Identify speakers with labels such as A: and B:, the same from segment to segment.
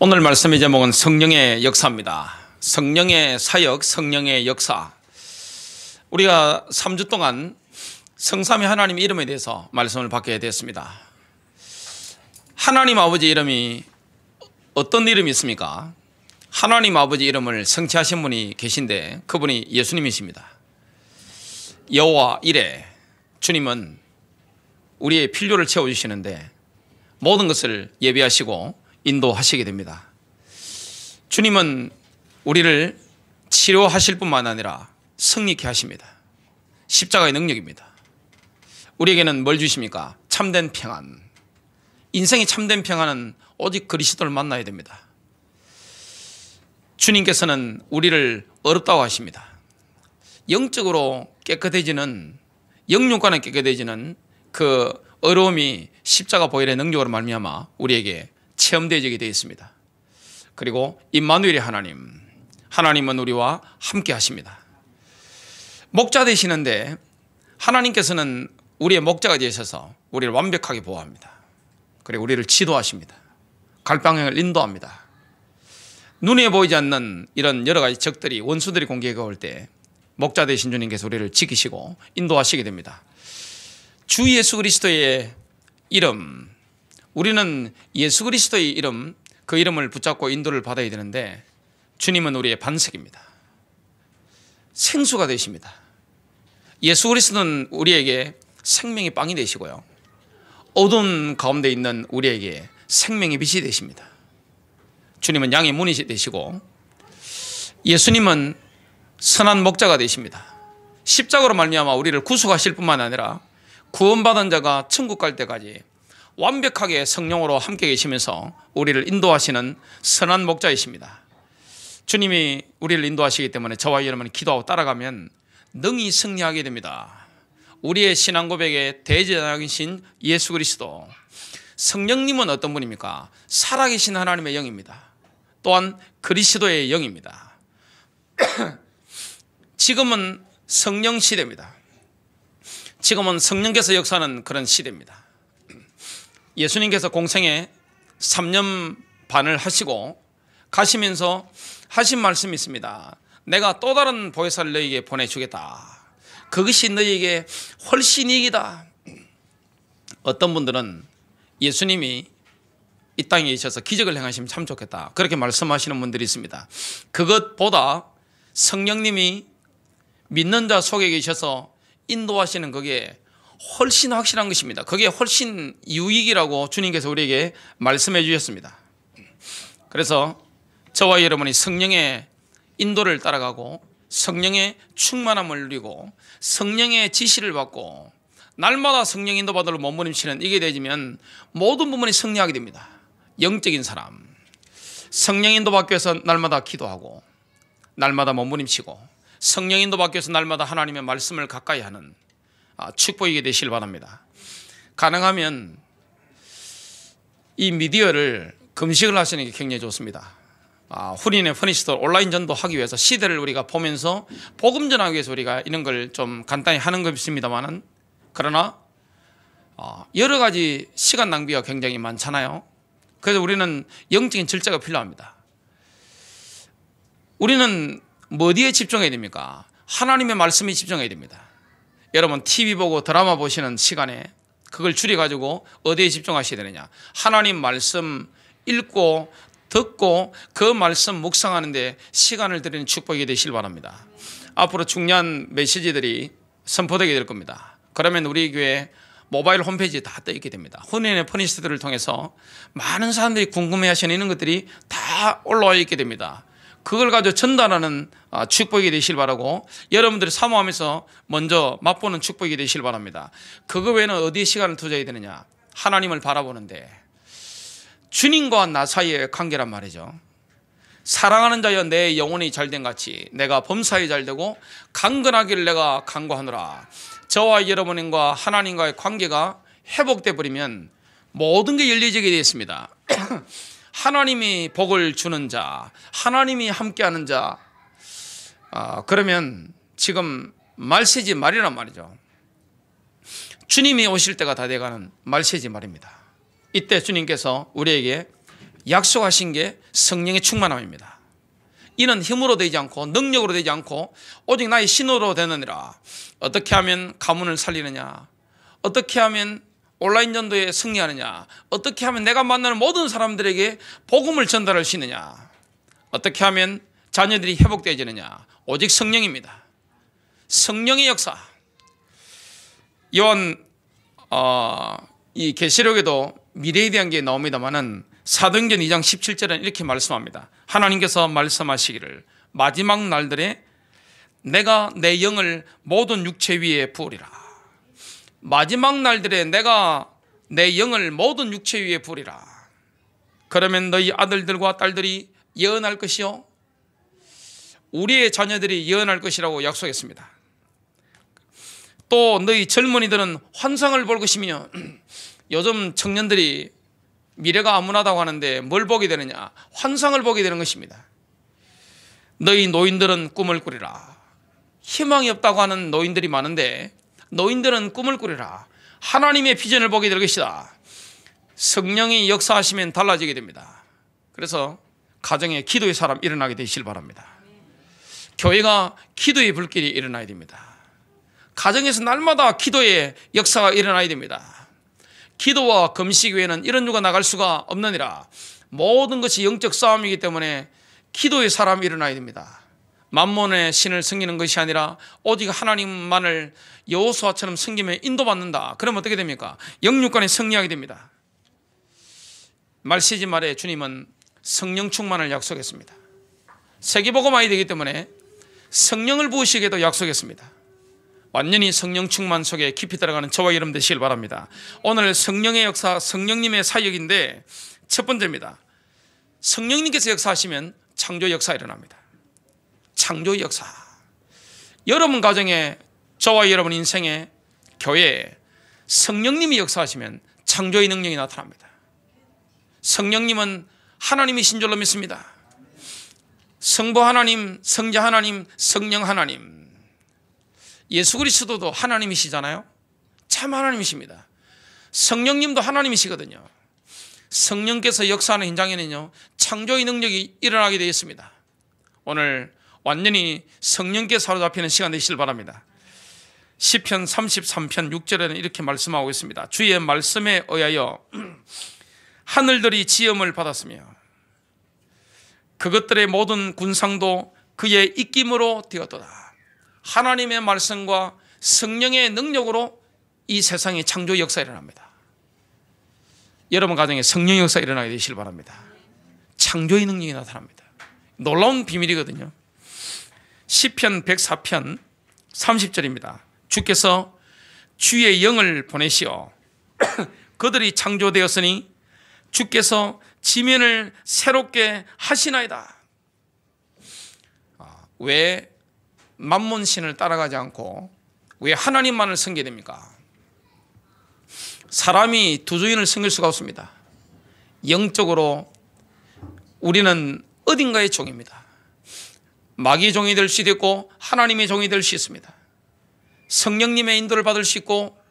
A: 오늘 말씀의 제목은 성령의 역사입니다. 성령의 사역, 성령의 역사. 우리가 3주 동안 성삼위 하나님 이름에 대해서 말씀을 받게 되었습니다. 하나님 아버지 이름이 어떤 이름이 있습니까? 하나님 아버지 이름을 성취하신 분이 계신데 그분이 예수님이십니다. 여호와 이레, 주님은 우리의 필요를 채워주시는데 모든 것을 예비하시고 인도하시게 됩니다. 주님은 우리를 치료하실 뿐만 아니라 승리케 하십니다. 십자가의 능력입니다. 우리에게는 뭘 주십니까? 참된 평안. 인생의 참된 평안은 오직 그리스도를 만나야 됩니다. 주님께서는 우리를 어렵다고 하십니다. 영적으로 깨끗해지는, 영육간에 깨끗해지는 그 어려움이 십자가 보혈의 능력으로 말미암아 우리에게 체험되어지게 되어 있습니다. 그리고 임마누엘의 하나님, 하나님은 우리와 함께 하십니다. 목자 되시는데 하나님께서는 우리의 목자가 되셔서 우리를 완벽하게 보호합니다. 그리고 우리를 지도하십니다. 갈 방향을 인도합니다. 눈에 보이지 않는 이런 여러 가지 적들이, 원수들이 공격해 올 때 목자 되신 주님께서 우리를 지키시고 인도하시게 됩니다. 주 예수 그리스도의 이름, 우리는 예수 그리스도의 이름, 그 이름을 붙잡고 인도를 받아야 되는데 주님은 우리의 반석입니다. 생수가 되십니다. 예수 그리스도는 우리에게 생명의 빵이 되시고요, 어두운 가운데 있는 우리에게 생명의 빛이 되십니다. 주님은 양의 문이 되시고 예수님은 선한 목자가 되십니다. 십자가로 말미암아 우리를 구속하실 뿐만 아니라 구원받은 자가 천국 갈 때까지 완벽하게 성령으로 함께 계시면서 우리를 인도하시는 선한 목자이십니다. 주님이 우리를 인도하시기 때문에 저와 여러분이 기도하고 따라가면 능히 승리하게 됩니다. 우리의 신앙 고백의 대제사장이신 예수 그리스도, 성령님은 어떤 분입니까? 살아계신 하나님의 영입니다. 또한 그리스도의 영입니다. 지금은 성령 시대입니다. 지금은 성령께서 역사하는 그런 시대입니다. 예수님께서 공생에 3년 반을 하시고 가시면서 하신 말씀이 있습니다. 내가 또 다른 보혜사를 너희에게 보내주겠다. 그것이 너희에게 훨씬 이익이다. 어떤 분들은 예수님이 이 땅에 계셔서 기적을 행하시면 참 좋겠다, 그렇게 말씀하시는 분들이 있습니다. 그것보다 성령님이 믿는 자 속에 계셔서 인도하시는 그게 훨씬 확실한 것입니다. 그게 훨씬 유익이라고 주님께서 우리에게 말씀해 주셨습니다. 그래서 저와 여러분이 성령의 인도를 따라가고 성령의 충만함을 누리고 성령의 지시를 받고 날마다 성령 인도받으러 몸부림치는 이게 되지면 모든 부분이 승리하게 됩니다. 영적인 사람, 성령 인도받기 위해서 날마다 기도하고 날마다 몸부림치고 성령 인도받기 위해서 날마다 하나님의 말씀을 가까이 하는 축복이게 되시길 바랍니다. 가능하면 이 미디어를 금식을 하시는 게 굉장히 좋습니다. 후린의 퍼니스토 온라인 전도하기 위해서 시대를 우리가 보면서 복음 전하기 위해서 우리가 이런 걸 좀 간단히 하는 것입니다만은, 그러나 여러 가지 시간 낭비가 굉장히 많잖아요. 그래서 우리는 영적인 질서가 필요합니다. 우리는 어디에 집중해야 됩니까? 하나님의 말씀에 집중해야 됩니다. 여러분 TV 보고 드라마 보시는 시간에 그걸 줄여가지고 어디에 집중하셔야 되느냐? 하나님 말씀 읽고 듣고 그 말씀 묵상하는데 시간을 드리는 축복이 되시길 바랍니다. 앞으로 중요한 메시지들이 선포되게 될 겁니다. 그러면 우리 교회 모바일 홈페이지에 다 떠있게 됩니다. 혼인의 퍼니스트들을 통해서 많은 사람들이 궁금해하시는 이런 것들이 다 올라와 있게 됩니다. 그걸 가지고 전달하는 축복이 되시길 바라고, 여러분들이 사모하면서 먼저 맛보는 축복이 되시길 바랍니다. 그거 외에는 어디에 시간을 투자해야 되느냐? 하나님을 바라보는데, 주님과 나 사이의 관계란 말이죠. 사랑하는 자여 내 영혼이 잘된 같이 내가 범사에 잘되고 강건하기를 내가 간구하노라. 저와 여러분과 하나님과의 관계가 회복돼 버리면 모든 게 열려지게 되어 있습니다. 하나님이 복을 주는 자, 하나님이 함께하는 자, 그러면 지금 말세지 말이란 말이죠. 주님이 오실 때가 다 돼가는 말세지 말입니다. 이때 주님께서 우리에게 약속하신 게 성령의 충만함입니다. 이는 힘으로 되지 않고 능력으로 되지 않고 오직 나의 신호로 되느니라. 어떻게 하면 가문을 살리느냐, 어떻게 하면 온라인 전도에 승리하느냐, 어떻게 하면 내가 만나는 모든 사람들에게 복음을 전달할 수 있느냐, 어떻게 하면 자녀들이 회복되어지느냐, 오직 성령입니다. 성령의 역사. 요한 이 계시록에도 미래에 대한 게 나옵니다만은 사도행전 2장 17절은 이렇게 말씀합니다. 하나님께서 말씀하시기를 마지막 날들에 내가 내 영을 모든 육체 위에 부으리라. 마지막 날들에 내가 내 영을 모든 육체 위에 부으리라. 그러면 너희 아들들과 딸들이 예언할 것이요, 우리의 자녀들이 예언할 것이라고 약속했습니다. 또 너희 젊은이들은 환상을 볼 것이며, 요즘 청년들이 미래가 암울하다고 하는데 뭘 보게 되느냐, 환상을 보게 되는 것입니다. 너희 노인들은 꿈을 꾸리라. 희망이 없다고 하는 노인들이 많은데 노인들은 꿈을 꾸리라. 하나님의 비전을 보게 될 것이다. 성령이 역사하시면 달라지게 됩니다. 그래서 가정에 기도의 사람 일어나게 되시길 바랍니다. 교회가 기도의 불길이 일어나야 됩니다. 가정에서 날마다 기도의 역사가 일어나야 됩니다. 기도와 금식 외에는 이런 유가 나갈 수가 없느니라. 모든 것이 영적 싸움이기 때문에 기도의 사람이 일어나야 됩니다. 만몬의 신을 섬기는 것이 아니라 오직 하나님만을 여호수아처럼 섬기며 인도받는다. 그러면 어떻게 됩니까? 영육간에 승리하게 됩니다. 말세지 말에 주님은 성령 충만을 약속했습니다. 세계복음화해야 되기 때문에 성령을 부으시기도 약속했습니다. 완전히 성령 충만 속에 깊이 들어가는 저와 여러분 되시길 바랍니다. 오늘 성령의 역사, 성령님의 사역인데 첫 번째입니다. 성령님께서 역사하시면 창조 역사 일어납니다. 창조 역사. 여러분 가정에, 저와 여러분 인생에, 교회에 성령님이 역사하시면 창조의 능력이 나타납니다. 성령님은 하나님이신 줄로 믿습니다. 성부 하나님, 성자 하나님, 성령 하나님. 예수 그리스도도 하나님이시잖아요. 참 하나님이십니다. 성령님도 하나님이시거든요. 성령께서 역사하는 현장에는요, 창조의 능력이 일어나게 되어 있습니다. 오늘 완전히 성령께 사로잡히는 시간 되시길 바랍니다. 시편 33편 6절에는 이렇게 말씀하고 있습니다. 주의 말씀에 의하여 하늘들이 지음을 받았으며 그것들의 모든 군상도 그의 입김으로 되었도다. 하나님의 말씀과 성령의 능력으로 이 세상의 창조 역사 일어납니다. 여러분 가정에 성령 역사 일어나게 되시길 바랍니다. 창조의 능력이 나타납니다. 놀라운 비밀이거든요. 시편 104편 30절입니다. 주께서 주의 영을 보내시어 그들이 창조되었으니 주께서 지면을 새롭게 하시나이다. 왜 만몬신을 따라가지 않고 왜 하나님만을 섬기게 됩니까? 사람이 두 주인을 섬길 수가 없습니다. 영적으로 우리는 어딘가의 종입니다. 마귀의 종이 될 수도 있고 하나님의 종이 될 수 있습니다. 성령님의 인도를 받을 수 있고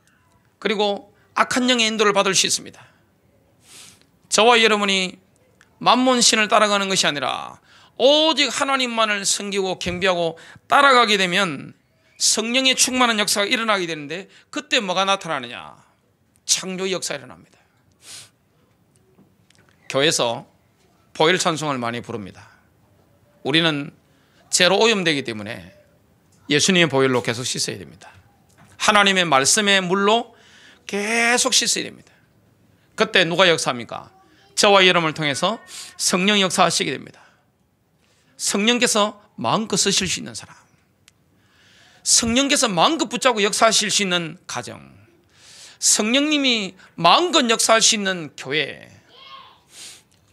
A: 그리고 악한 영의 인도를 받을 수 있습니다. 저와 여러분이 만몬신을 따라가는 것이 아니라 오직 하나님만을 섬기고 경배하고 따라가게 되면 성령의 충만한 역사가 일어나게 되는데 그때 뭐가 나타나느냐? 창조의 역사가 일어납니다. 교회에서 보혈 찬송을 많이 부릅니다. 우리는 죄로 오염되기 때문에 예수님의 보혈로 계속 씻어야 됩니다. 하나님의 말씀의 물로 계속 씻어야 됩니다. 그때 누가 역사합니까? 저와 여러분을 통해서 성령 역사하시게 됩니다. 성령께서 마음껏 쓰실 수 있는 사람, 성령께서 마음껏 붙잡고 역사하실 수 있는 가정, 성령님이 마음껏 역사할 수 있는 교회.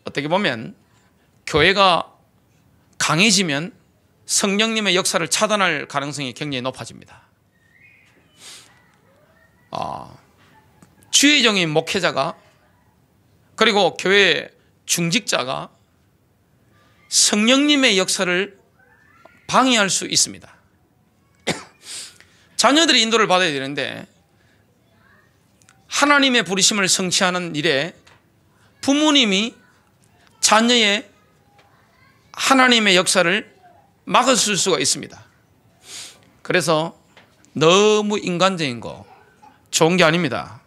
A: 어떻게 보면 교회가 강해지면 성령님의 역사를 차단할 가능성이 굉장히 높아집니다. 주의 종인 목회자가 그리고 교회 중직자가 성령님의 역사를 방해할 수 있습니다. 자녀들이 인도를 받아야 되는데 하나님의 부르심을 성취하는 일에 부모님이 자녀의 하나님의 역사를 막았을 수가 있습니다. 그래서 너무 인간적인 거 좋은 게 아닙니다.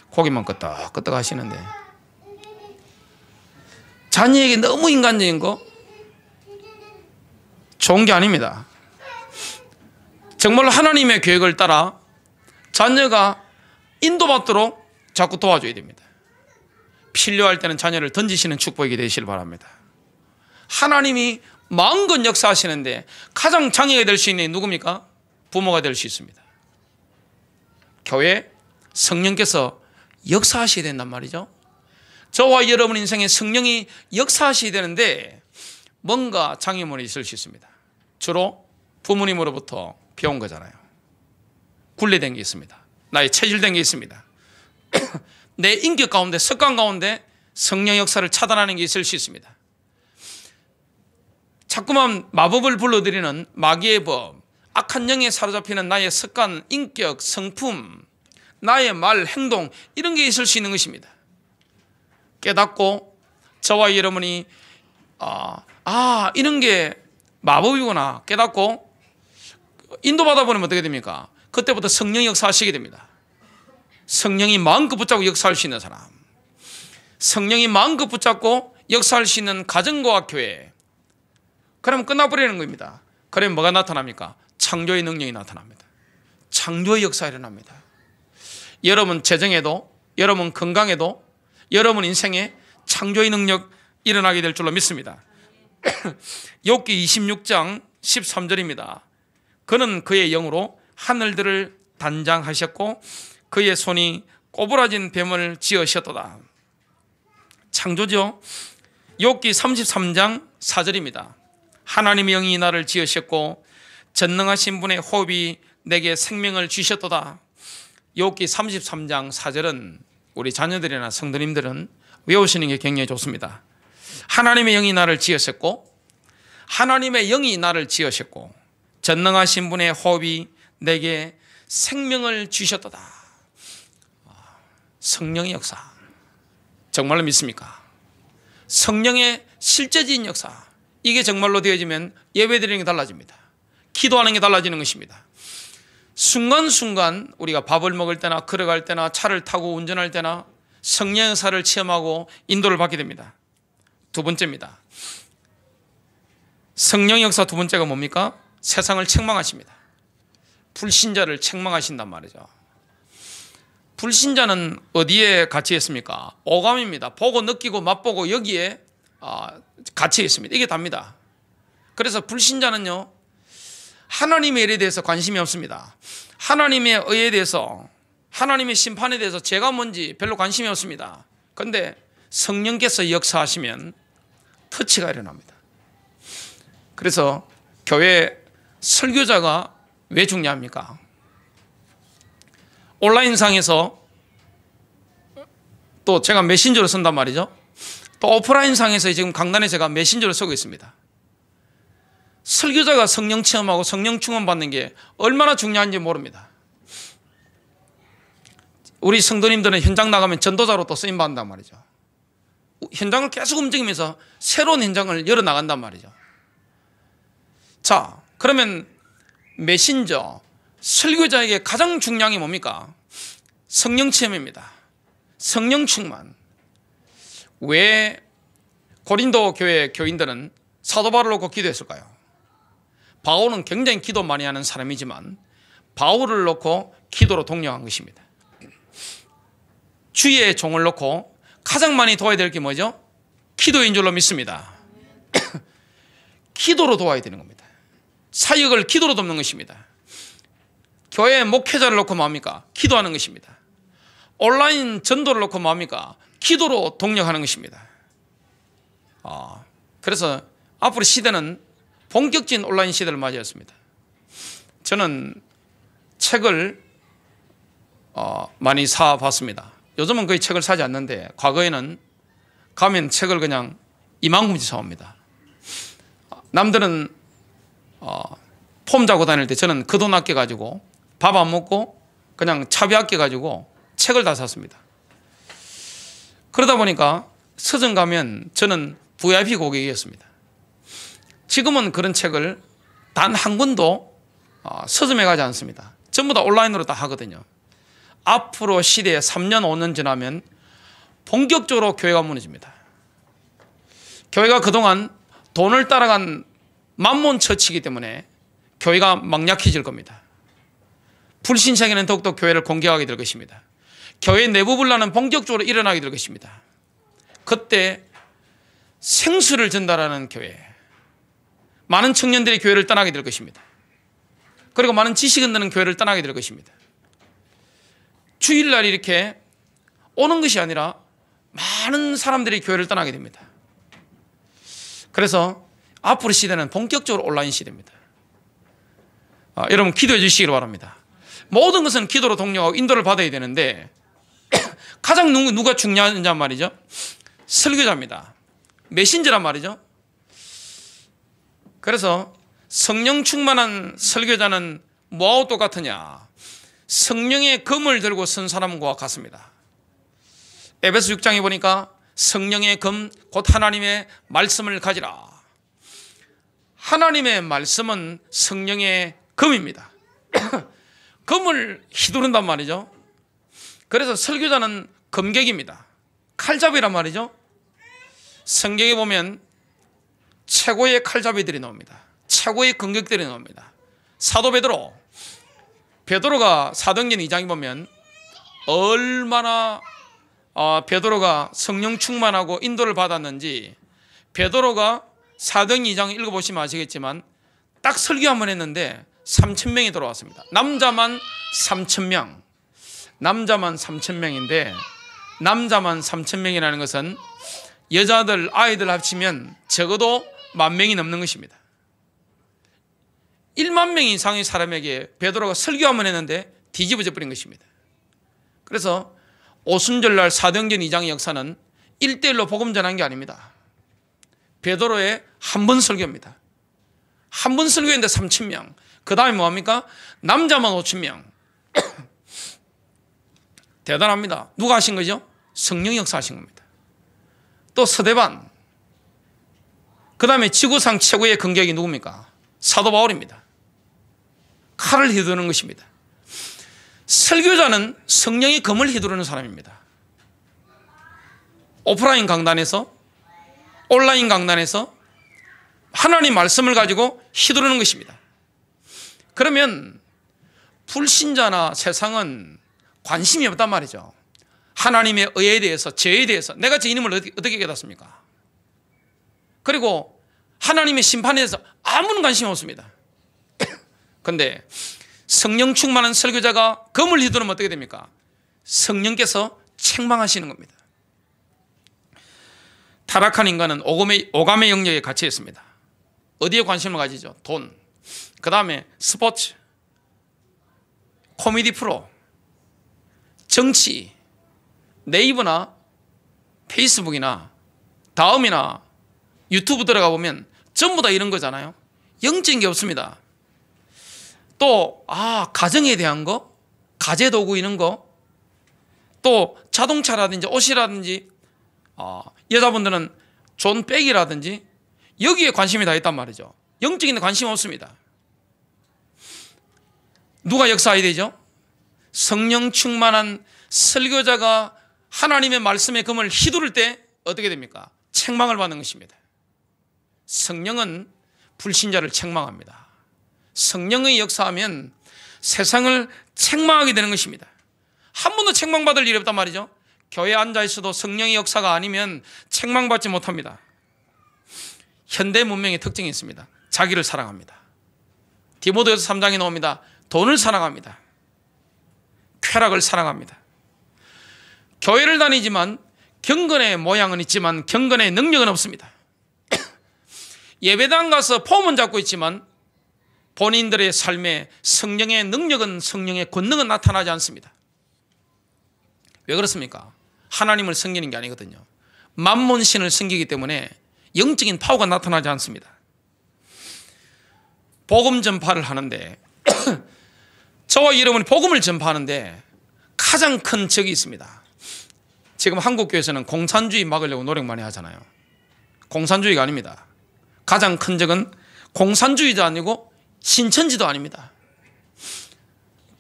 A: 고기만 끄덕끄덕 하시는데 자녀에게 너무 인간적인 거 좋은 게 아닙니다. 정말 하나님의 계획을 따라 자녀가 인도받도록 자꾸 도와줘야 됩니다. 필요할 때는 자녀를 던지시는 축복이 되시길 바랍니다. 하나님이 마음껏 역사하시는데 가장 장애가 될 수 있는 누굽니까? 부모가 될 수 있습니다. 교회 성령께서 역사하셔야 된단 말이죠. 저와 여러분 인생에 성령이 역사하셔야 되는데 뭔가 장애물이 있을 수 있습니다. 주로 부모님으로부터 배운 거잖아요. 굴레된 게 있습니다. 나의 체질된 게 있습니다. 내 인격 가운데, 습관 가운데 성령 역사를 차단하는 게 있을 수 있습니다. 자꾸만 마법을 불러들이는 마귀의 법, 악한 영에 사로잡히는 나의 습관, 인격, 성품, 나의 말, 행동 이런 게 있을 수 있는 것입니다. 깨닫고 저와 여러분이 이런 게 마법이구나 깨닫고 인도받아 보면 어떻게 됩니까? 그때부터 성령이 역사하시게 됩니다. 성령이 마음껏 붙잡고 역사할 수 있는 사람, 성령이 마음껏 붙잡고 역사할 수 있는 가정과 교회, 그러면 끝나버리는 겁니다. 그러면 뭐가 나타납니까? 창조의 능력이 나타납니다. 창조의 역사가 일어납니다. 여러분 재정에도, 여러분 건강에도, 여러분 인생에 창조의 능력 일어나게 될 줄로 믿습니다. 욥기 26장 13절입니다. 그는 그의 영으로 하늘들을 단장하셨고 그의 손이 꼬부라진 뱀을 지으셨도다. 창조죠. 욥기 33장 4절입니다. 하나님의 영이 나를 지으셨고 전능하신 분의 호흡이 내게 생명을 주셨도다. 욥기 33장 4절은 우리 자녀들이나 성도님들은 외우시는 게 굉장히 좋습니다. 하나님의 영이 나를 지으셨고 하나님의 영이 나를 지으셨고 전능하신 분의 호흡이 내게 생명을 주셨도다. 성령의 역사 정말로 믿습니까? 성령의 실제적인 역사, 이게 정말로 되어지면 예배드리는 게 달라집니다. 기도하는 게 달라지는 것입니다. 순간순간 우리가 밥을 먹을 때나 걸어갈 때나 차를 타고 운전할 때나 성령 역사를 체험하고 인도를 받게 됩니다. 두 번째입니다. 성령 역사 두 번째가 뭡니까? 세상을 책망하십니다. 불신자를 책망하신단 말이죠. 불신자는 어디에 갇혀 있습니까? 오감입니다. 보고 느끼고 맛보고 여기에 갇혀 있습니다. 이게 답니다. 그래서 불신자는요, 하나님의 일에 대해서 관심이 없습니다. 하나님의 의에 대해서, 하나님의 심판에 대해서 죄가 뭔지 별로 관심이 없습니다. 그런데 성령께서 역사하시면 터치가 일어납니다. 그래서 교회 설교자가 왜 중요합니까? 온라인상에서 또 제가 메신저로 쓴단 말이죠. 또 오프라인상에서 지금 강단에 제가 메신저로 쓰고 있습니다. 설교자가 성령 체험하고 성령 충만 받는 게 얼마나 중요한지 모릅니다. 우리 성도님들은 현장 나가면 전도자로 또 쓰임 받는단 말이죠. 현장을 계속 움직이면서 새로운 현장을 열어 나간단 말이죠. 자, 그러면 메신저, 설교자에게 가장 중요한 게 뭡니까? 성령 체험입니다. 성령 충만. 왜 고린도 교회 교인들은 사도 바울을 놓고 기도했을까요? 바울은 굉장히 기도 많이 하는 사람이지만 바울을 놓고 기도로 독려한 것입니다. 주의 종을 놓고 가장 많이 도와야 될 게 뭐죠? 기도인 줄로 믿습니다. 기도로 도와야 되는 겁니다. 사역을 기도로 돕는 것입니다. 교회 목회자를 놓고 뭐합니까? 기도하는 것입니다. 온라인 전도를 놓고 뭐합니까? 기도로 동력하는 것입니다. 그래서 앞으로 시대는 본격적인 온라인 시대를 맞이했습니다. 저는 책을 많이 사봤습니다. 요즘은 거의 책을 사지 않는데 과거에는 가면 책을 그냥 이만큼씩 사옵니다. 남들은 폼 자고 다닐 때 저는 그 돈 아껴가지고 밥 안 먹고 그냥 차비 아껴가지고 책을 다 샀습니다. 그러다 보니까 서점 가면 저는 VIP 고객이었습니다. 지금은 그런 책을 단 한 권도 서점에 가지 않습니다. 전부 다 온라인으로 다 하거든요. 앞으로 시대에 3년 5년 지나면 본격적으로 교회가 무너집니다. 교회가 그동안 돈을 따라간 만몬 처치이기 때문에 교회가 막 약해질 겁니다. 불신자에게는 더욱더 교회를 공격하게 될 것입니다. 교회 내부 분란은 본격적으로 일어나게 될 것입니다. 그때 생수를 전달하는 교회, 많은 청년들이 교회를 떠나게 될 것입니다. 그리고 많은 지식은 드는 교회를 떠나게 될 것입니다. 주일날 이렇게 오는 것이 아니라 많은 사람들이 교회를 떠나게 됩니다. 그래서 앞으로 시대는 본격적으로 온라인 시대입니다. 여러분 기도해 주시기 바랍니다. 모든 것은 기도로 독려하고 인도를 받아야 되는데 가장 누가 중요한 말이죠? 설교자입니다. 메신저란 말이죠. 그래서 성령 충만한 설교자는 뭐하고 똑같으냐? 성령의 검을 들고 선 사람과 같습니다. 에베소 6장에 보니까 성령의 검 곧 하나님의 말씀을 가지라. 하나님의 말씀은 성령의 검입니다. 검을 휘두른단 말이죠. 그래서 설교자는 검객입니다. 칼잡이란 말이죠. 성경에 보면 최고의 칼잡이들이 나옵니다. 최고의 검객들이 나옵니다. 사도 베드로가 사도행전 2장에 보면 얼마나 베드로가 성령 충만하고 인도를 받았는지, 베드로가 사도행전 2장 읽어보시면 아시겠지만 딱 설교 한번 했는데 3,000명이 들어왔습니다. 남자만 3,000명. 남자만 3,000명인데, 남자만 3,000명이라는 것은 여자들 아이들 합치면 적어도 10,000명이 넘는 것입니다. 1만 명 이상의 사람에게 베드로가 설교 한번 했는데 뒤집어져 버린 것입니다. 그래서 오순절날 사도행전 2장의 역사는 1대1로 복음 전한 게 아닙니다. 베드로의 한 번 설교입니다. 한 번 설교했는데 3,000명. 그 다음에 뭐합니까? 남자만 5,000명. 대단합니다. 누가 하신 거죠? 성령이 역사하신 겁니다. 또 서대반. 그 다음에 지구상 최고의 긍객이 누굽니까? 사도 바울입니다. 칼을 휘두르는 것입니다. 설교자는 성령의 검을 휘두르는 사람입니다. 오프라인 강단에서, 온라인 강단에서 하나님 말씀을 가지고 휘두르는 것입니다. 그러면 불신자나 세상은 관심이 없단 말이죠. 하나님의 의에 대해서, 죄에 대해서 내가 제 이름을 어떻게 깨닫습니까? 그리고 하나님의 심판에 대해서 아무런 관심이 없습니다. 그런데 성령 충만한 설교자가 검을 휘두르면 어떻게 됩니까? 성령께서 책망하시는 겁니다. 타락한 인간은 오감의 영역에 갇혀 있습니다. 어디에 관심을 가지죠? 돈. 그 다음에 스포츠, 코미디 프로, 정치, 네이버나 페이스북이나 다음이나 유튜브 들어가 보면 전부 다 이런 거잖아요. 영적인 게 없습니다. 또 가정에 대한 거, 가재도구 이런 거, 또 자동차라든지 옷이라든지 여자분들은 존백이라든지 여기에 관심이 다 있단 말이죠. 영적인 데 관심 없습니다. 누가 역사해야 되죠? 성령 충만한 설교자가 하나님의 말씀의 검을 휘두를 때 어떻게 됩니까? 책망을 받는 것입니다. 성령은 불신자를 책망합니다. 성령의 역사하면 세상을 책망하게 되는 것입니다. 한 번도 책망받을 일이 없단 말이죠. 교회에 앉아 있어도 성령의 역사가 아니면 책망받지 못합니다. 현대 문명의 특징이 있습니다. 자기를 사랑합니다. 디모데후서 3장에 나옵니다. 돈을 사랑합니다. 쾌락을 사랑합니다. 교회를 다니지만 경건의 모양은 있지만 경건의 능력은 없습니다. 예배당 가서 폼은 잡고 있지만 본인들의 삶에 성령의 능력은, 성령의 권능은 나타나지 않습니다. 왜 그렇습니까? 하나님을 섬기는 게 아니거든요. 만몬신을 섬기기 때문에 영적인 파워가 나타나지 않습니다. 복음 전파를 하는데 저와 여러분이 복음을 전파하는데 가장 큰 적이 있습니다. 지금 한국교회에서는 공산주의 막으려고 노력 많이 하잖아요. 공산주의가 아닙니다. 가장 큰 적은 공산주의도 아니고 신천지도 아닙니다.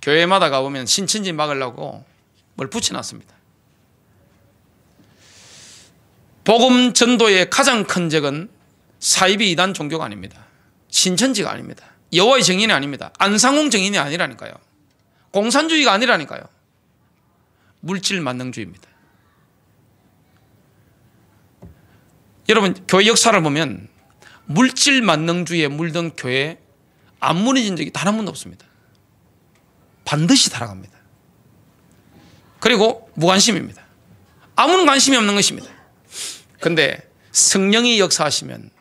A: 교회마다 가보면 신천지 막으려고 뭘 붙여놨습니다. 복음 전도의 가장 큰 적은 사이비 이단 종교가 아닙니다. 신천지가 아닙니다. 여호와의 증인이 아닙니다. 안상홍 증인이 아니라니까요. 공산주의가 아니라니까요. 물질 만능주의입니다. 여러분, 교회 역사를 보면 물질 만능주의에 물든 교회 안 무너진 적이 단 한 번도 없습니다. 반드시 살아갑니다. 그리고 무관심입니다. 아무런 관심이 없는 것입니다. 그런데 성령이 역사하시면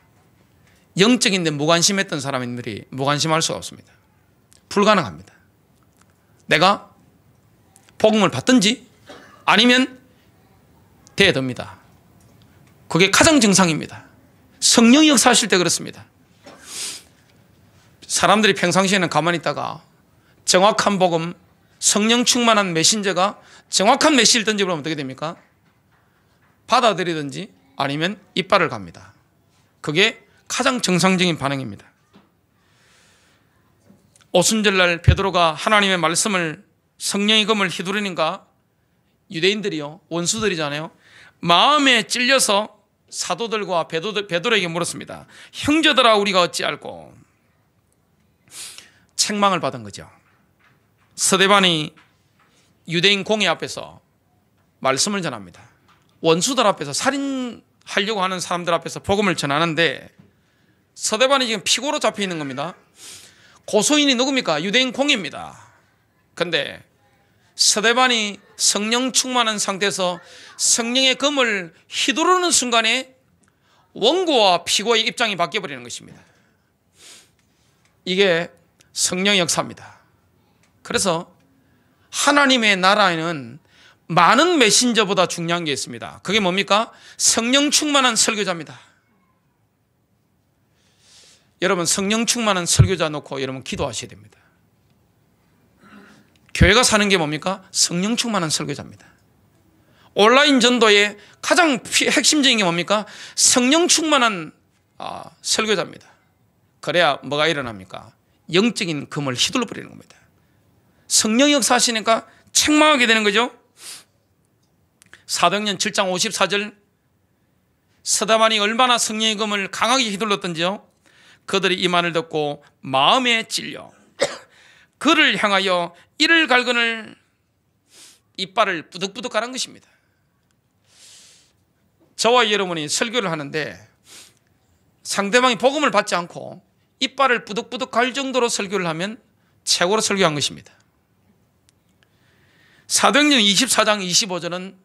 A: 영적인데 무관심했던 사람들이 무관심할 수가 없습니다. 불가능합니다. 내가 복음을 받든지 아니면 대듭니다. 그게 가장 정상입니다. 성령이 역사하실 때 그렇습니다. 사람들이 평상시에는 가만히 있다가 정확한 복음, 성령 충만한 메신저가 정확한 메시지를 던져보면 어떻게 됩니까? 받아들이든지 아니면 이빨을 갑니다. 그게 가장 정상적인 반응입니다. 오순절날 베드로가 하나님의 말씀을 성령의 검을 휘두르니까 유대인들이요, 원수들이잖아요, 마음에 찔려서 사도들과 베드로에게 물었습니다. 형제들아, 우리가 어찌할꼬? 책망을 받은 거죠. 스데반이 유대인 공회 앞에서 말씀을 전합니다. 원수들 앞에서, 살인하려고 하는 사람들 앞에서 복음을 전하는데 스데반이 지금 피고로 잡혀 있는 겁니다. 고소인이 누굽니까? 유대인 공회입니다. 그런데 스데반이 성령 충만한 상태에서 성령의 검을 휘두르는 순간에 원고와 피고의 입장이 바뀌어버리는 것입니다. 이게 성령의 역사입니다. 그래서 하나님의 나라에는 많은 메신저보다 중요한 게 있습니다. 그게 뭡니까? 성령 충만한 설교자입니다. 여러분, 성령 충만한 설교자 놓고 여러분 기도하셔야 됩니다. 교회가 사는 게 뭡니까? 성령 충만한 설교자입니다. 온라인 전도의 가장 핵심적인 게 뭡니까? 성령 충만한 설교자입니다. 그래야 뭐가 일어납니까? 영적인 금을 휘둘러 버리는 겁니다. 성령이 역사하시니까 책망하게 되는 거죠. 사도행전 7장 54절, 스데반이 얼마나 성령의 검을 강하게 휘둘렀던지요. 그들이 이 말을 듣고 마음에 찔려 그를 향하여 이를 갈거늘 이빨을 부득부득 가란 것입니다. 저와 여러분이 설교를 하는데 상대방이 복음을 받지 않고 이빨을 부득부득 갈 정도로 설교를 하면 최고로 설교한 것입니다. 사도행전 24장 25절은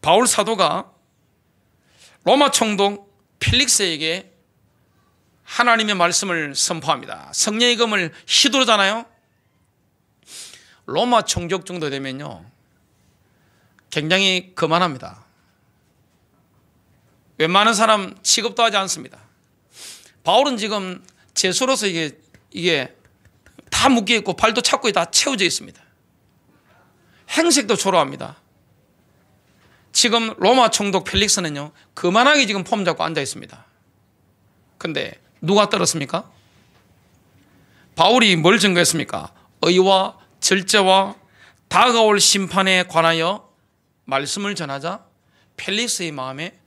A: 바울 사도가 로마 총독 펠릭스에게 하나님의 말씀을 선포합니다. 성령의 검을 휘두르잖아요. 로마 총독 정도 되면요 굉장히 거만합니다. 웬만한 사람 취급도 하지 않습니다. 바울은 지금 제수로서 이게 다 묶여 있고 발도 착고에 다 채워져 있습니다. 행색도 초라합니다. 지금 로마 총독 펠릭스는요 거만하게 지금 폼 잡고 앉아 있습니다. 근데 누가 떨었습니까? 바울이 뭘 증거했습니까? 의와 절제와 다가올 심판에 관하여 말씀을 전하자 펠릭스의 마음에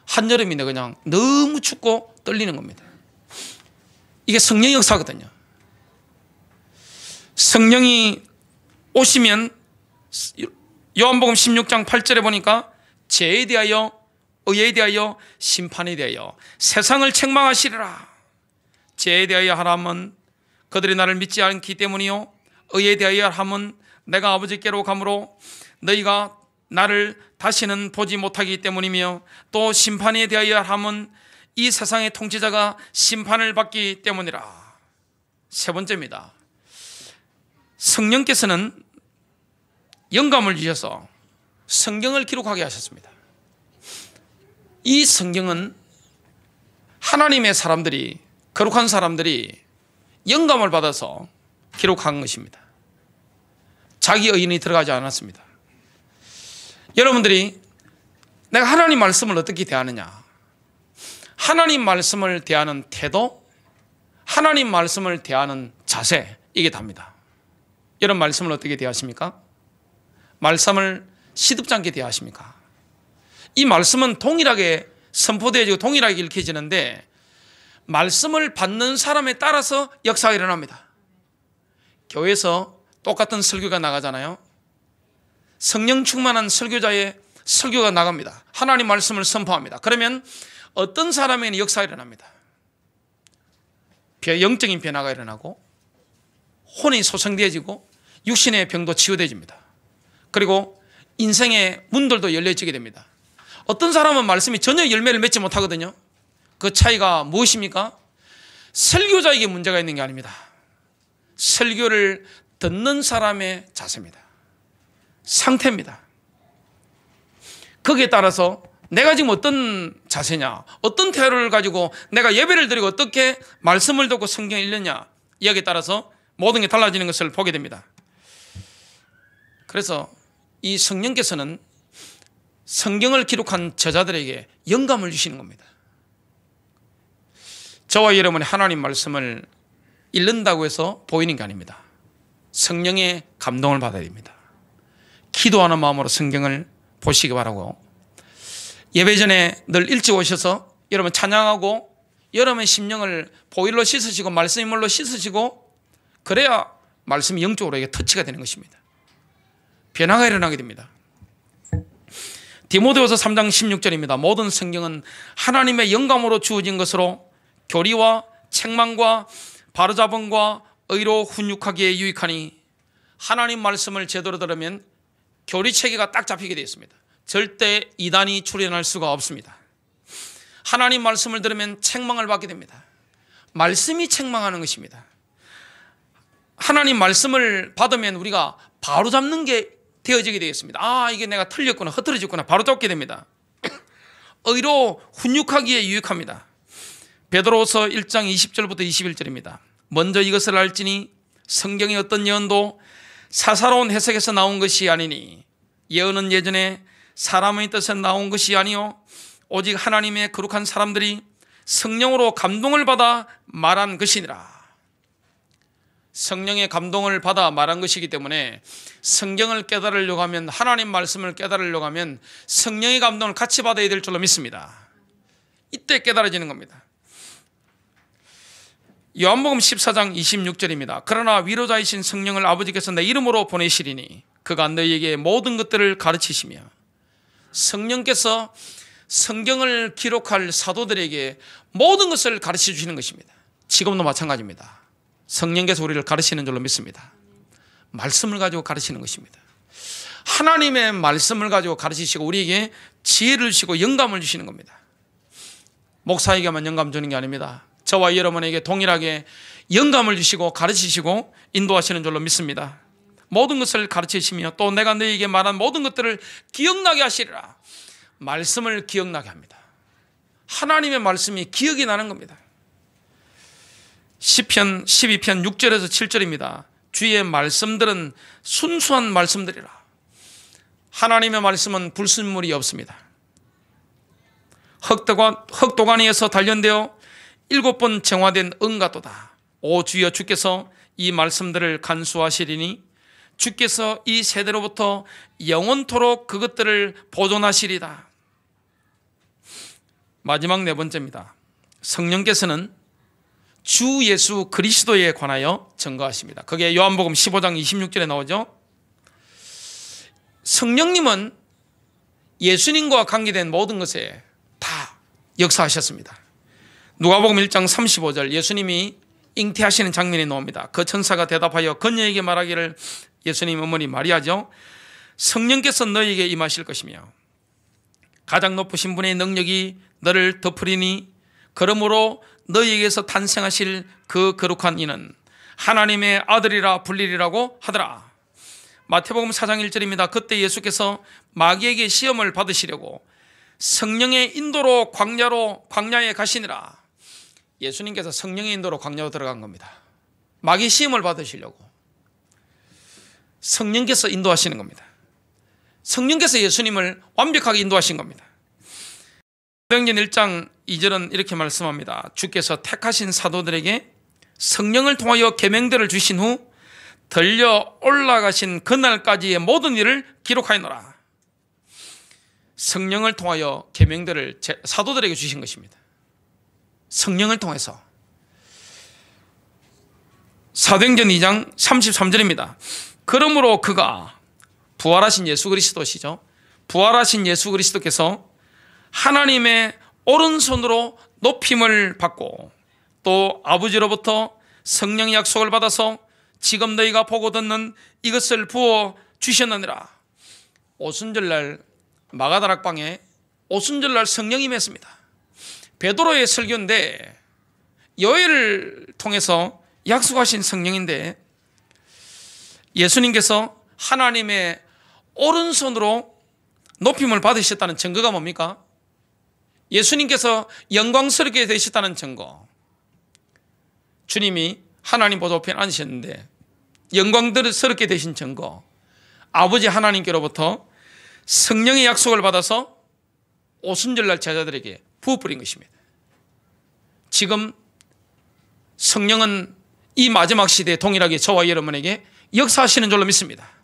A: 한여름인데 그냥 너무 춥고 떨리는 겁니다. 이게 성령의 역사거든요. 성령이 오시면 요한복음 16장 8절에 보니까 죄에 대하여, 의에 대하여, 심판에 대하여 세상을 책망하시리라. 죄에 대하여 하라면 그들이 나를 믿지 않기 때문이요, 의에 대하여 하면 내가 아버지께로 가므로 너희가 나를 다시는 보지 못하기 때문이며, 또 심판에 대하여 하면 이 세상의 통치자가 심판을 받기 때문이라. 세 번째입니다. 성령께서는 영감을 주셔서 성경을 기록하게 하셨습니다. 이 성경은 하나님의 사람들이, 거룩한 사람들이 영감을 받아서 기록한 것입니다. 자기 의인이 들어가지 않았습니다. 여러분들이 내가 하나님 말씀을 어떻게 대하느냐, 하나님 말씀을 대하는 태도, 하나님 말씀을 대하는 자세, 이게 답니다. 이런 말씀을 어떻게 대하십니까? 말씀을 시덥지 않게 대하십니까? 이 말씀은 동일하게 선포되어지고 동일하게 읽혀지는데 말씀을 받는 사람에 따라서 역사가 일어납니다. 교회에서 똑같은 설교가 나가잖아요. 성령 충만한 설교자의 설교가 나갑니다. 하나님 말씀을 선포합니다. 그러면 어떤 사람에게는 역사가 일어납니다. 영적인 변화가 일어나고 혼이 소성되어지고 육신의 병도 치유되어집니다. 그리고 인생의 문들도 열려지게 됩니다. 어떤 사람은 말씀이 전혀 열매를 맺지 못하거든요. 그 차이가 무엇입니까? 설교자에게 문제가 있는 게 아닙니다. 설교를 듣는 사람의 자세입니다. 상태입니다. 거기에 따라서 내가 지금 어떤 자세냐, 어떤 태도를 가지고 내가 예배를 드리고 어떻게 말씀을 듣고 성경을 읽느냐, 여기에 따라서 모든 게 달라지는 것을 보게 됩니다. 그래서 이 성령께서는 성경을 기록한 저자들에게 영감을 주시는 겁니다. 저와 여러분이 하나님 말씀을 읽는다고 해서 보이는 게 아닙니다. 성령의 감동을 받아야 됩니다. 기도하는 마음으로 성경을 보시기 바라고, 예배 전에 늘 일찍 오셔서 여러분 찬양하고 여러분의 심령을 보일로 씻으시고 말씀의 물로 씻으시고, 그래야 말씀이 영적으로 이게 터치가 되는 것입니다. 변화가 일어나게 됩니다. 디모데후서 3장 16절입니다. 모든 성경은 하나님의 영감으로 주어진 것으로 교리와 책망과 바로잡음과 의로 훈육하기에 유익하니, 하나님 말씀을 제대로 들으면 교리체계가 딱 잡히게 되어 있습니다. 절대 이단이 출현할 수가 없습니다. 하나님 말씀을 들으면 책망을 받게 됩니다. 말씀이 책망하는 것입니다. 하나님 말씀을 받으면 우리가 바로잡는 게 되어지게 되겠습니다. 아, 이게 내가 틀렸구나, 흐트러졌구나, 바로잡게 됩니다. 의로 훈육하기에 유익합니다. 베드로서 1장 20절부터 21절입니다. 먼저 이것을 알지니 성경의 어떤 예언도 사사로운 해석에서 나온 것이 아니니, 예언은 예전에 사람의 뜻에서 나온 것이 아니요 오직 하나님의 거룩한 사람들이 성령으로 감동을 받아 말한 것이니라. 성령의 감동을 받아 말한 것이기 때문에 성경을 깨달으려고 하면, 하나님 말씀을 깨달으려고 하면 성령의 감동을 같이 받아야 될 줄로 믿습니다. 이때 깨달아지는 겁니다. 요한복음 14장 26절입니다. 그러나 위로자이신 성령을 아버지께서 내 이름으로 보내시리니 그가 너희에게 모든 것들을 가르치시며, 성령께서 성경을 기록할 사도들에게 모든 것을 가르쳐 주시는 것입니다. 지금도 마찬가지입니다. 성령께서 우리를 가르치는 줄로 믿습니다. 말씀을 가지고 가르치는 것입니다. 하나님의 말씀을 가지고 가르치시고 우리에게 지혜를 주시고 영감을 주시는 겁니다. 목사에게만 영감 주는 게 아닙니다. 저와 여러분에게 동일하게 영감을 주시고 가르치시고 인도하시는 줄로 믿습니다. 모든 것을 가르치시며 또 내가 너희에게 말한 모든 것들을 기억나게 하시리라. 말씀을 기억나게 합니다. 하나님의 말씀이 기억이 나는 겁니다. 시편 12편 6절에서 7절입니다. 주의 말씀들은 순수한 말씀들이라. 하나님의 말씀은 불순물이 없습니다. 흑도가니에서 단련되어 7번 정화된 은같도다. 오 주여, 주께서 이 말씀들을 간수하시리니 주께서 이 세대로부터 영원토록 그것들을 보존하시리다. 마지막 네 번째입니다. 성령께서는 주 예수 그리스도에 관하여 증거하십니다. 그게 요한복음 15장 26절에 나오죠. 성령님은 예수님과 관계된 모든 것에 다 역사하셨습니다. 누가복음 1장 35절 예수님이 잉태하시는 장면이 나옵니다. 그 천사가 대답하여 그녀에게 말하기를, 예수님 어머니 마리아죠, 성령께서 너희에게 임하실 것이며 가장 높으신 분의 능력이 너를 덮으리니 그러므로 너희에게서 탄생하실 그 거룩한 이는 하나님의 아들이라 불리리라고 하더라. 마태복음 4장 1절입니다. 그때 예수께서 마귀에게 시험을 받으시려고 성령의 인도로 광야에 가시니라. 예수님께서 성령의 인도로 광야로 들어간 겁니다. 마귀 시험을 받으시려고 성령께서 인도하시는 겁니다. 성령께서 예수님을 완벽하게 인도하신 겁니다. 사도행전 1장 2절은 이렇게 말씀합니다. 주께서 택하신 사도들에게 성령을 통하여 계명들을 주신 후 들려 올라가신 그날까지의 모든 일을 기록하였노라. 성령을 통하여 계명들을 사도들에게 주신 것입니다. 성령을 통해서. 사도행전 2장 33절입니다. 그러므로 그가 부활하신 예수 그리스도시죠. 부활하신 예수 그리스도께서 하나님의 오른손으로 높임을 받고 또 아버지로부터 성령의 약속을 받아서 지금 너희가 보고 듣는 이것을 부어 주셨느니라. 오순절날 마가다락방에 오순절날 성령이 임했습니다. 베드로의 설교인데 여회를 통해서 약속하신 성령인데 예수님께서 하나님의 오른손으로 높임을 받으셨다는 증거가 뭡니까? 예수님께서 영광스럽게 되셨다는 증거. 주님이 하나님 보좌 우편에 앉으셨는데 영광스럽게 되신 증거. 아버지 하나님께로부터 성령의 약속을 받아서 오순절날 제자들에게 부어버린 것입니다. 지금 성령은 이 마지막 시대에 동일하게 저와 여러분에게 역사하시는 줄로 믿습니다.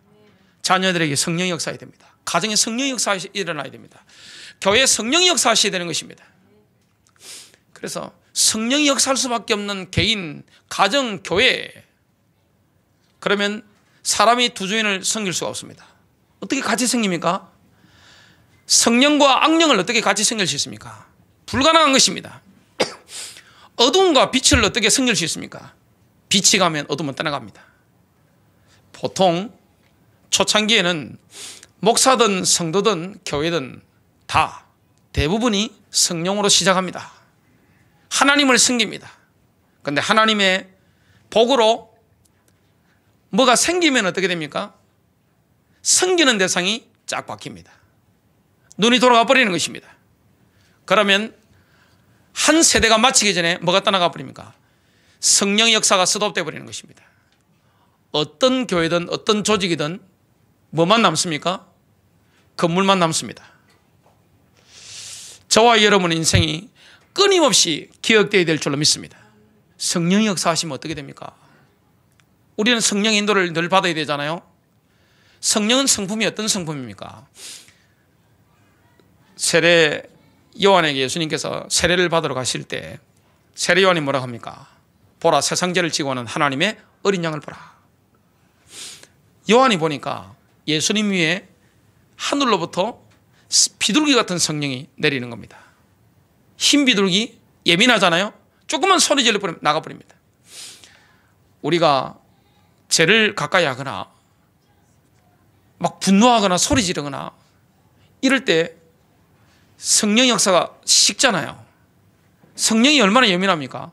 A: 자녀들에게 성령이 역사해야 됩니다. 가정에 성령의 역사가 일어나야 됩니다. 교회에 성령의 역사하셔야 되는 것입니다. 그래서 성령이 역사할 수밖에 없는 개인, 가정, 교회. 그러면 사람이 두 주인을 섬길 수가 없습니다. 어떻게 같이 섬깁니까? 성령과 악령을 어떻게 같이 섬길 수 있습니까? 불가능한 것입니다. 어둠과 빛을 어떻게 섬길 수 있습니까? 빛이 가면 어둠은 떠나갑니다. 보통 초창기에는 목사든 성도든 교회든 다 대부분이 성령으로 시작합니다. 하나님을 섬깁니다. 그런데 하나님의 복으로 뭐가 생기면 어떻게 됩니까? 섬기는 대상이 쫙 바뀝니다. 눈이 돌아가 버리는 것입니다. 그러면 한 세대가 마치기 전에 뭐가 떠나가 버립니까? 성령의 역사가 스톱되어 버리는 것입니다. 어떤 교회든 어떤 조직이든 뭐만 남습니까? 건물만 남습니다. 저와 여러분의 인생이 끊임없이 기억되어야 될 줄로 믿습니다. 성령의 역사하시면 어떻게 됩니까? 우리는 성령의 인도를 늘 받아야 되잖아요. 성령은 성품이 어떤 성품입니까? 세례 요한에게 예수님께서 세례를 받으러 가실 때 세례 요한이 뭐라고 합니까? 보라, 세상 죄를 지고 오는 하나님의 어린 양을 보라. 요한이 보니까 예수님 위에 하늘로부터 비둘기 같은 성령이 내리는 겁니다. 흰 비둘기, 예민하잖아요. 조금만 소리 질러버리면 나가버립니다. 우리가 죄를 가까이 하거나 막 분노하거나 소리 지르거나 이럴 때 성령 역사가 식잖아요. 성령이 얼마나 예민합니까?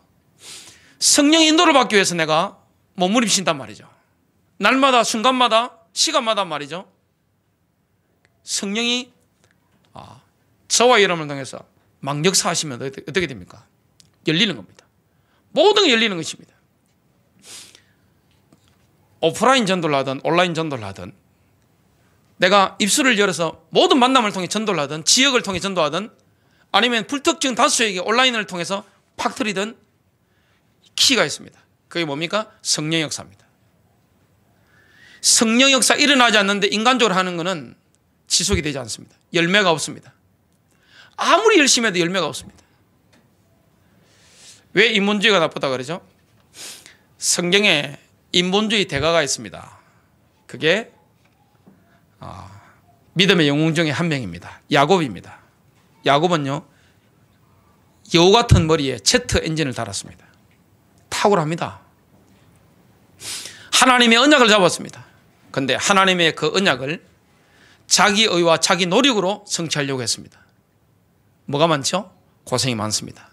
A: 성령의 인도를 받기 위해서 내가 몸부림친단 말이죠. 날마다 순간마다 시간마다 말이죠. 성령이 저와 여러분을 통해서 막 역사하시면 어떻게 됩니까? 열리는 겁니다. 모든 게 열리는 것입니다. 오프라인 전도를 하든 온라인 전도를 하든 내가 입술을 열어서 모든 만남을 통해 전도를 하든 지역을 통해 전도하든 아니면 불특정 다수에게 온라인을 통해서 팍 트리든 키가 있습니다. 그게 뭡니까? 성령 역사입니다. 성령 역사 일어나지 않는데 인간적으로 하는 것은 지속이 되지 않습니다. 열매가 없습니다. 아무리 열심히 해도 열매가 없습니다. 왜 인본주의가 나쁘다 그러죠? 성경에 인본주의 대가가 있습니다. 그게 믿음의 영웅 중에 한 명입니다. 야곱입니다. 야곱은요 여우 같은 머리에 제트 엔진을 달았습니다. 탁월합니다. 하나님의 언약을 잡았습니다. 그런데 하나님의 그 언약을 자기 의와 자기 노력으로 성취하려고 했습니다. 뭐가 많죠? 고생이 많습니다.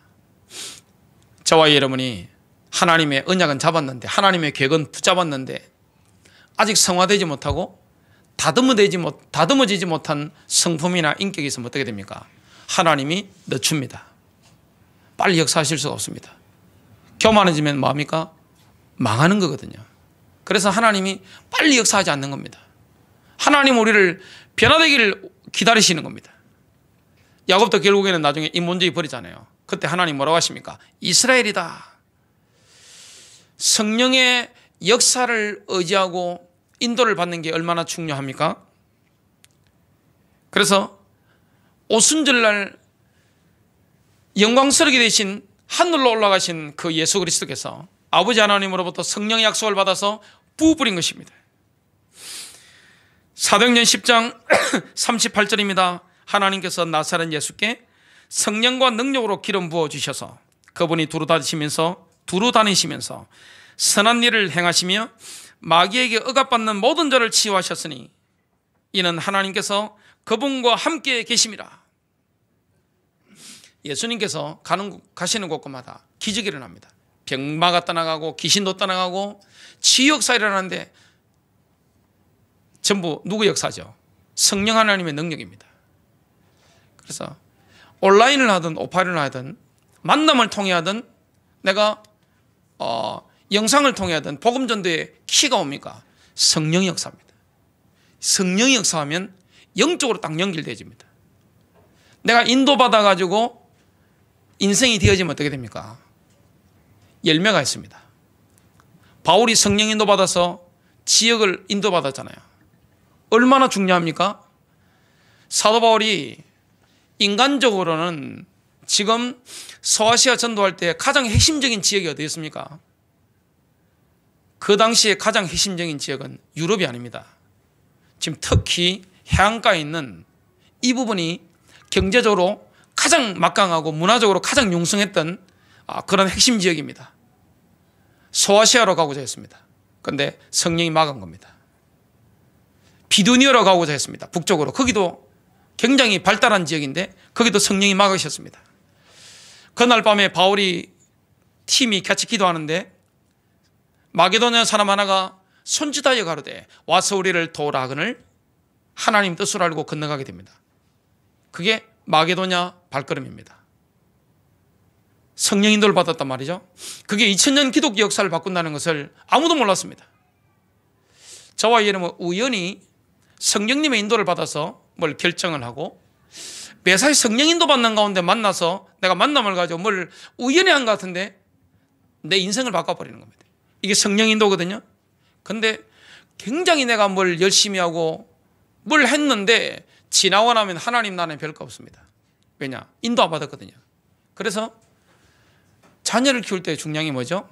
A: 저와 여러분이 하나님의 언약은 잡았는데 하나님의 계획은 붙잡았는데 아직 성화되지 못하고 다듬어지지 못한 성품이나 인격이 있으면 어떻게 됩니까? 하나님이 늦춥니다. 빨리 역사하실 수가 없습니다. 교만해지면 뭐합니까? 망하는 거거든요. 그래서 하나님이 빨리 역사하지 않는 겁니다. 하나님 우리를 변화되기를 기다리시는 겁니다. 야곱도 결국에는 나중에 인본주의 버리잖아요. 그때 하나님 뭐라고 하십니까? 이스라엘이다. 성령의 역사를 의지하고 인도를 받는 게 얼마나 중요합니까? 그래서 오순절날 영광스럽게 되신 하늘로 올라가신 그 예수 그리스도께서 아버지 하나님으로부터 성령의 약속을 받아서 부어버린 것입니다. 사도행전 10장 38절입니다. 하나님께서 나사렛 예수께 성령과 능력으로 기름 부어주셔서 그분이 두루 다니시면서 선한 일을 행하시며 마귀에게 억압받는 모든 자를 치유하셨으니 이는 하나님께서 그분과 함께 계심이라. 예수님께서 가시는 곳마다 기적이 일어납니다. 병마가 떠나가고 귀신도 떠나가고 치유 역사 일어나는데 전부 누구 역사죠? 성령 하나님의 능력입니다. 그래서 온라인을 하든 오프라인을 하든 만남을 통해 하든 내가 영상을 통해 하든 복음전도의 키가 뭡니까? 성령의 역사입니다. 성령의 역사하면 영적으로 딱 연결되어집니다. 내가 인도받아가지고 인생이 되어지면 어떻게 됩니까? 열매가 있습니다. 바울이 성령 인도받아서 지역을 인도받았잖아요. 얼마나 중요합니까? 사도 바울이 인간적으로는 지금 서아시아 전도할 때 가장 핵심적인 지역이 어디였습니까? 그 당시에 가장 핵심적인 지역은 유럽이 아닙니다. 지금 특히 해안가에 있는 이 부분이 경제적으로 가장 막강하고 문화적으로 가장 융성했던 그런 핵심 지역입니다. 소아시아로 가고자 했습니다. 그런데 성령이 막은 겁니다. 비두니아로 가고자 했습니다. 북쪽으로. 거기도 굉장히 발달한 지역인데 거기도 성령이 막으셨습니다. 그날 밤에 바울이 팀이 같이 기도하는데 마게도냐 사람 하나가 손짓하여 가로되 와서 우리를 도우라 하거늘 하나님 뜻을 알고 건너가게 됩니다. 그게 마게도냐 발걸음입니다. 성령 인도를 받았단 말이죠. 그게 2000년 기독교 역사를 바꾼다는 것을 아무도 몰랐습니다. 저와 얘는 우연히 성령님의 인도를 받아서 뭘 결정을 하고 매사에 성령 인도 받는 가운데 만나서 내가 만남을 가지고 뭘 우연히 한 것 같은데 내 인생을 바꿔버리는 겁니다. 이게 성령 인도거든요. 근데 굉장히 내가 뭘 열심히 하고 뭘 했는데 지나고 나면 하나님 나라에 별거 없습니다. 왜냐? 인도 안 받았거든요. 그래서 자녀를 키울 때 중요한 게 뭐죠?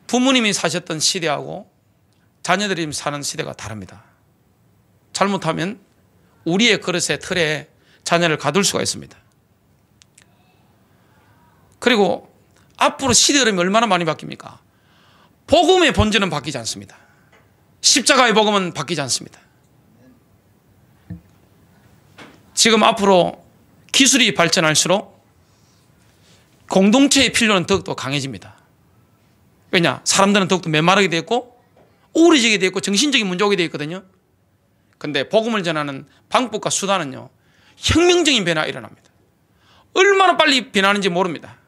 A: 부모님이 사셨던 시대하고 자녀들이 사는 시대가 다릅니다. 잘못하면 우리의 그릇의 틀에 자녀를 가둘 수가 있습니다. 그리고 앞으로 시대 흐름이 얼마나 많이 바뀝니까? 복음의 본질은 바뀌지 않습니다. 십자가의 복음은 바뀌지 않습니다. 지금 앞으로 기술이 발전할수록 공동체의 필요는 더욱더 강해집니다. 왜냐? 사람들은 더욱더 메마르게 되어 있고 우울해지게 되어 있고 정신적인 문제 오게 되어 있거든요. 그런데 복음을 전하는 방법과 수단은요, 혁명적인 변화가 일어납니다. 얼마나 빨리 변하는지 모릅니다.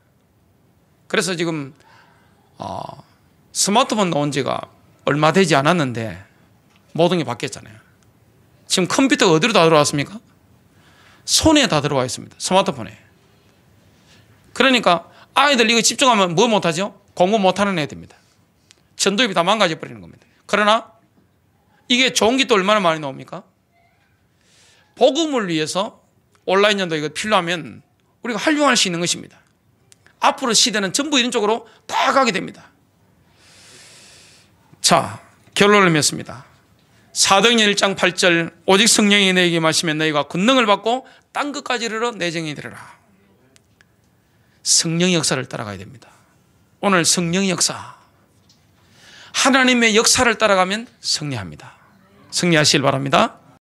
A: 그래서 지금 스마트폰 나온 지가 얼마 되지 않았는데 모든 게 바뀌었잖아요. 지금 컴퓨터가 어디로 다 들어왔습니까? 손에 다 들어와 있습니다. 스마트폰에. 그러니까 아이들 이거 집중하면 뭐 못하죠? 공부 못하는 애들입니다. 전도입이 다 망가져 버리는 겁니다. 그러나 이게 좋은 게 또 얼마나 많이 나옵니까? 복음을 위해서 온라인 전도 이거 필요하면 우리가 활용할 수 있는 것입니다. 앞으로 시대는 전부 이런 쪽으로 다 가게 됩니다. 자, 결론을 맺습니다. 사도행전 1장 8절 오직 성령이 너에게 마시면 너희가 권능을 받고 땅 끝까지 이르러 내 정이 되리라. 성령의 역사를 따라가야 됩니다. 오늘 성령의 역사, 하나님의 역사를 따라가면 승리합니다. 승리하시길 바랍니다.